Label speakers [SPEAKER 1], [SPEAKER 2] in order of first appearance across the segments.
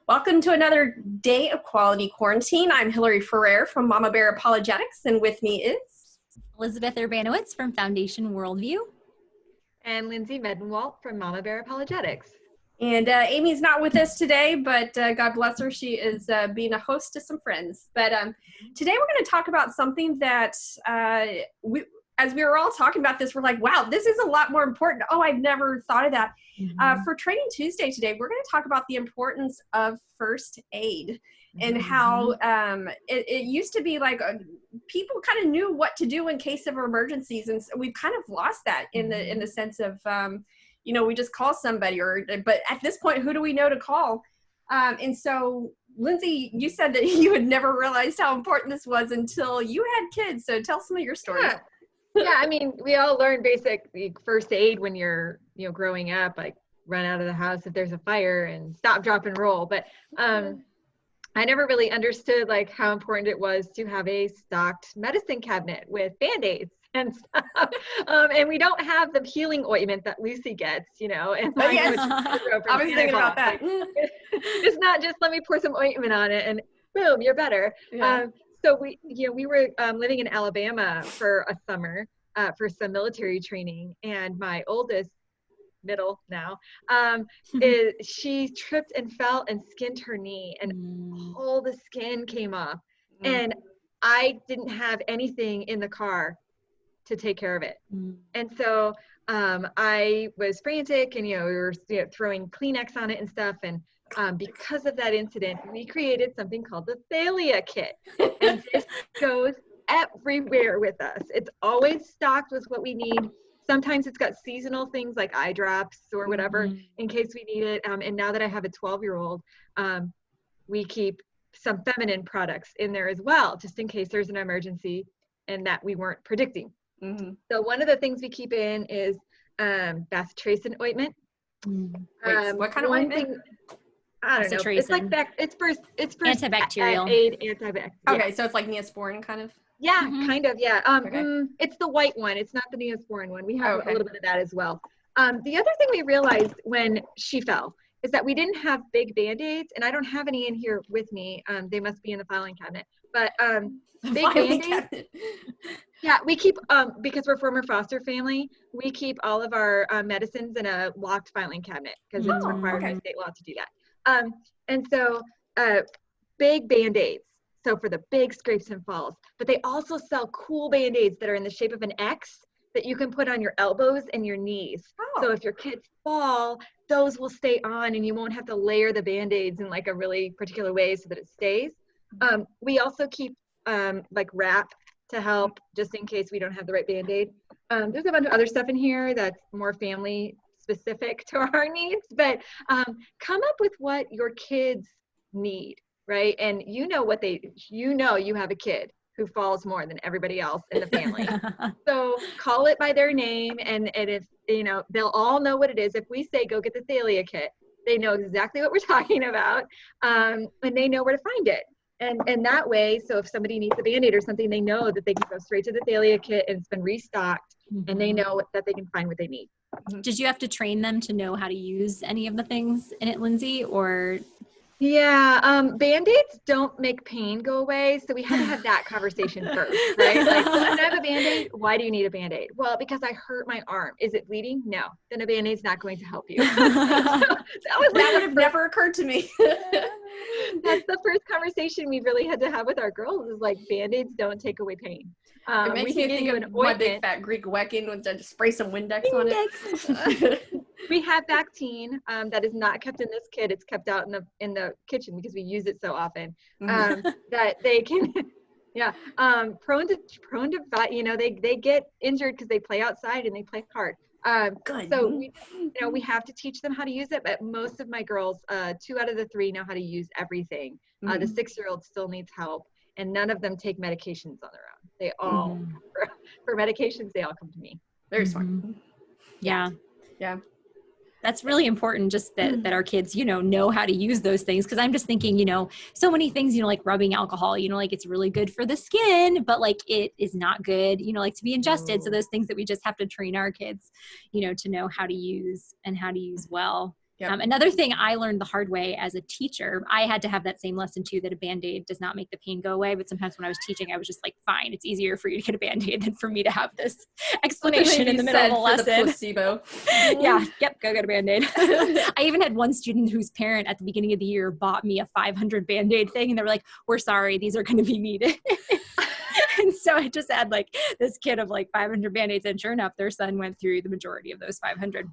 [SPEAKER 1] Welcome to another day of Quality Quarantine. I'm Hillary Ferrer from Mama Bear Apologetics, and with me is
[SPEAKER 2] Elizabeth Urbanowitz from Foundation Worldview.
[SPEAKER 3] And Lindsey from Mama Bear Apologetics.
[SPEAKER 1] And Amy's not with us today, but God bless her. She is being a host to some friends. But today we're going to talk about something that as we were all talking about this, we're like, wow, this is a lot more important. Oh, I've never thought of that. For Training Tuesday today, we're going to talk about the importance of first aid and how it used to be like people kind of knew what to do in case of emergencies. And so we've kind of lost that in the sense of, we just call somebody but at this point, who do we know to call? And so Lindsey, you said that you had never realized how important this was until you had kids. So tell some of your stories.
[SPEAKER 3] Yeah, I mean, we all learn basic first aid when you're, growing up, like run out of the house if there's a fire and stop, drop, and roll. But I never really understood like how important it was to have a stocked medicine cabinet with Band-Aids and stuff. And we don't have the healing ointment that Lucy gets, and like,
[SPEAKER 1] yes. I was thinking about that.
[SPEAKER 3] It's not just let me pour some ointment on it and boom, you're better.
[SPEAKER 1] Yeah.
[SPEAKER 3] So we were living in Alabama for a summer for some military training, and my oldest, middle now, she tripped and fell and skinned her knee, and all the skin came off. And I didn't have anything in the car to take care of it. And so I was frantic, and we were throwing Kleenex on it and stuff, and because of that incident, we created something called the Thalia kit. And this goes everywhere with us. It's always stocked with what we need. Sometimes it's got seasonal things like eye drops or whatever in case we need it. And now that I have a 12-year-old, we keep some feminine products in there as well, just in case there's an emergency and that we weren't predicting. So one of the things we keep in is bacitracin ointment.
[SPEAKER 1] Wait, what kind of ointment?
[SPEAKER 3] I don't know. It's like it's for
[SPEAKER 2] antibacterial.
[SPEAKER 3] Antibacterial.
[SPEAKER 1] Okay, so it's like Neosporin kind of.
[SPEAKER 3] Yeah, kind of. Yeah.
[SPEAKER 1] Okay.
[SPEAKER 3] It's the white one. It's not the Neosporin one. We have a little bit of that as well. The other thing we realized when she fell is that we didn't have big Band-Aids, and I don't have any in here with me. They must be in the filing cabinet. But big Band-Aids. Yeah, we keep, because we're former foster family, we keep all of our medicines in a locked filing cabinet because it's required by state law to do that. And so big Band-Aids, so for the big scrapes and falls, but they also sell cool Band-Aids that are in the shape of an X that you can put on your elbows and your knees. So if your kids fall, those will stay on and you won't have to layer the Band-Aids in like a really particular way so that it stays. We also keep like wrap to help just in case we don't have the right Band-Aid. There's a bunch of other stuff in here that's more family specific to our needs, but come up with what your kids need, right? And you have a kid who falls more than everybody else in the family. So call it by their name, and if they'll all know what it is. If we say go get the Thalia kit, they know exactly what we're talking about, and they know where to find it. And that way, so if somebody needs a Band-Aid or something, they know that they can go straight to the Thalia kit and it's been restocked, and they know that they can find what they need.
[SPEAKER 2] Did you have to train them to know how to use any of the things in it, Lindsey, or?
[SPEAKER 3] Yeah, Band-Aids don't make pain go away, so we had to have that conversation first, right? Like, when I have a Band-Aid, why do you need a Band-Aid? Well, because I hurt my arm. Is it bleeding? No. Then a Band-Aid's not going to help you.
[SPEAKER 1] That would have never occurred to me.
[SPEAKER 3] That's the first conversation we really had to have with our girls is like, Band-Aids don't take away pain.
[SPEAKER 1] It makes me think of my big fat Greek wedding when I just spray some Windex on it.
[SPEAKER 3] We have Bactine that is not kept in this kit. It's kept out in the kitchen because we use it so often that they can, prone to they get injured because they play outside and they play hard. So we have to teach them how to use it, but most of my girls, 2 out of the 3 know how to use everything. The 6-year-old still needs help, and none of them take medications on their own. They all, for medications, they all come to me.
[SPEAKER 1] Very smart.
[SPEAKER 2] Yeah.
[SPEAKER 1] Yeah.
[SPEAKER 2] That's really important, just that our kids, know how to use those things. Cause I'm just thinking, so many things, like rubbing alcohol, like it's really good for the skin, but like it is not good, like to be ingested. So those things that we just have to train our kids, to know how to use and how to use well.
[SPEAKER 1] Yep.
[SPEAKER 2] Another thing I learned the hard way as a teacher, I had to have that same lesson too, that a Band-Aid does not make the pain go away. But sometimes when I was teaching, I was just like, fine, it's easier for you to get a Band-Aid than for me to have this explanation in the middle of a lesson.
[SPEAKER 1] For the placebo.
[SPEAKER 2] Yeah. Yep. Go get a Band-Aid. I even had one student whose parent at the beginning of the year bought me a 500 Band-Aid thing. And they were like, we're sorry, these are going to be needed. And so I just had like this kid of like 500 Band-Aids, and sure enough, their son went through the majority of those 500.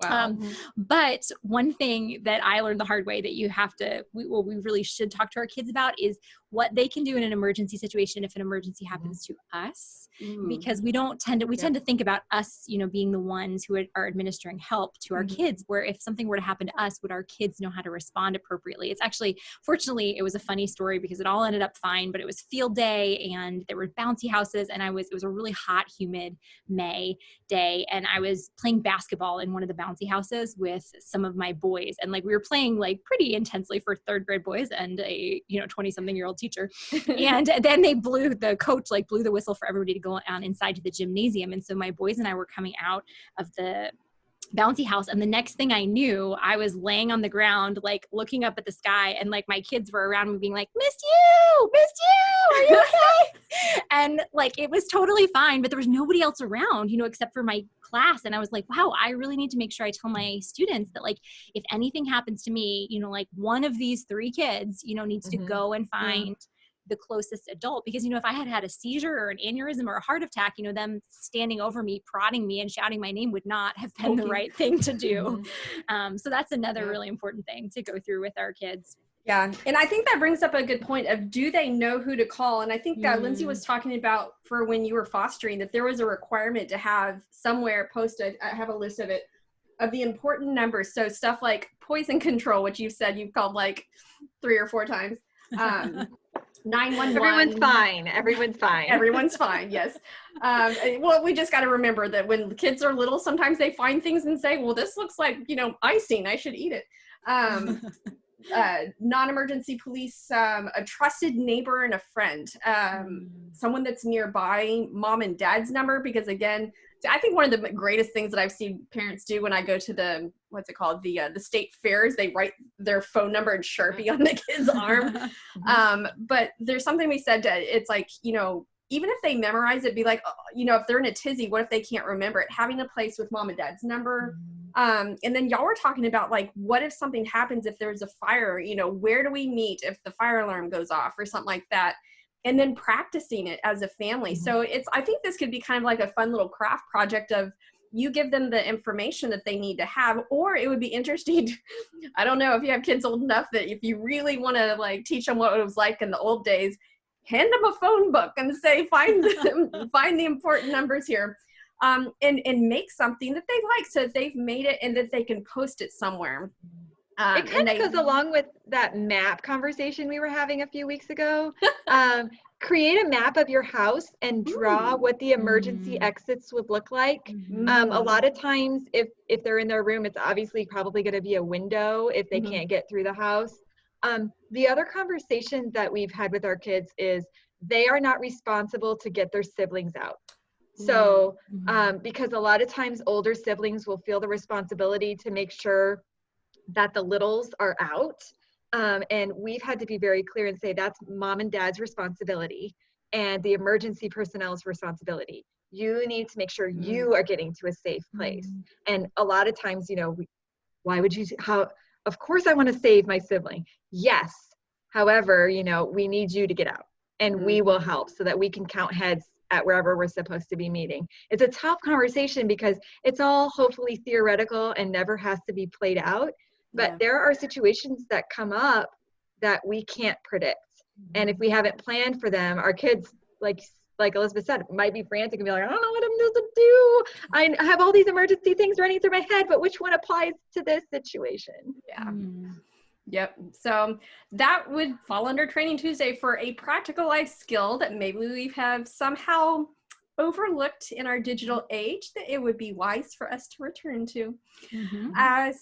[SPEAKER 1] Wow.
[SPEAKER 2] But one thing that I learned the hard way that you have to, we really should talk to our kids about is what they can do in an emergency situation if an emergency happens to us, because we tend to think about us, being the ones who are administering help to our kids, where if something were to happen to us, would our kids know how to respond appropriately? It's actually, fortunately, it was a funny story because it all ended up fine, but it was field day and there were bouncy houses, and it was a really hot, humid May day, and I was playing basketball in one of the bouncy houses with some of my boys, and like we were playing like pretty intensely for third grade boys and a 20-something-year-old teacher. And then the coach blew the whistle for everybody to go on inside to the gymnasium, and so my boys and I were coming out of the bouncy house, and the next thing I knew, I was laying on the ground like looking up at the sky, and like my kids were around me being like, missed you, are you okay? And like it was totally fine, but there was nobody else around, except for my class. And I was like, wow, I really need to make sure I tell my students that like if anything happens to me, like one of these three kids needs to go and find the closest adult, because if I had had a seizure or an aneurysm or a heart attack, them standing over me, prodding me and shouting my name would not have been the right thing to do. So that's another really important thing to go through with our kids.
[SPEAKER 1] Yeah. And I think that brings up a good point of, do they know who to call? And I think that Lindsey was talking about for when you were fostering, that there was a requirement to have somewhere posted, I have a list of it, of the important numbers. So stuff like poison control, which you've said you've called like 3 or 4 times. 911.
[SPEAKER 3] Everyone's fine.
[SPEAKER 1] Everyone's fine. Yes. Well, we just got to remember that when the kids are little, sometimes they find things and say, well, this looks like, icing, I should eat it. Non-emergency police, a trusted neighbor and a friend, someone that's nearby, mom and dad's number, because again, I think one of the greatest things that I've seen parents do when I go to the state fairs, they write their phone number in Sharpie on the kid's arm. But there's something we said, it's like, even if they memorize it, be like, if they're in a tizzy, what if they can't remember it? Having a place with mom and dad's number. And then y'all were talking about like, what if something happens, if there's a fire, where do we meet if the fire alarm goes off or something like that? And then practicing it as a family. So I think this could be kind of like a fun little craft project of, you give them the information that they need to have, or it would be interesting. I don't know if you have kids old enough that if you really want to like teach them what it was like in the old days, hand them a phone book and say, find the important numbers here. And make something that they like, so that they've made it and that they can post it somewhere.
[SPEAKER 3] It kind of goes along with that map conversation we were having a few weeks ago. Create a map of your house and draw what the emergency exits would look like. A lot of times, if they're in their room, it's obviously probably going to be a window if they can't get through the house. The other conversation that we've had with our kids is they are not responsible to get their siblings out. So, because a lot of times older siblings will feel the responsibility to make sure that the littles are out. And we've had to be very clear and say that's mom and dad's responsibility and the emergency personnel's responsibility. You need to make sure you are getting to a safe place. And a lot of times, of course I want to save my sibling. Yes. However, we need you to get out, and we will help so that we can count heads at wherever we're supposed to be meeting. It's a tough conversation because it's all hopefully theoretical and never has to be played out. But there are situations that come up that we can't predict. And if we haven't planned for them, our kids, like Elizabeth said, might be frantic and be like, I don't know what I'm supposed to do. I have all these emergency things running through my head, but which one applies to this situation?
[SPEAKER 1] Yeah. Yep. So that would fall under Training Tuesday for a practical life skill that maybe we have somehow overlooked in our digital age that it would be wise for us to return to.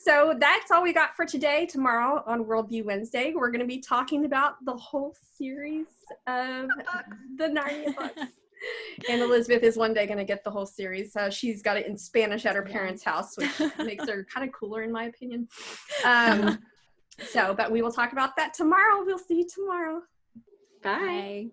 [SPEAKER 1] So that's all we got for today. Tomorrow on Worldview Wednesday, we're going to be talking about the whole series of the Narnia books. And Elizabeth is one day going to get the whole series. She's got it in Spanish at her parents' house, which makes her kind of cooler in my opinion. But we will talk about that tomorrow. We'll see you tomorrow.
[SPEAKER 3] Bye.
[SPEAKER 2] Bye.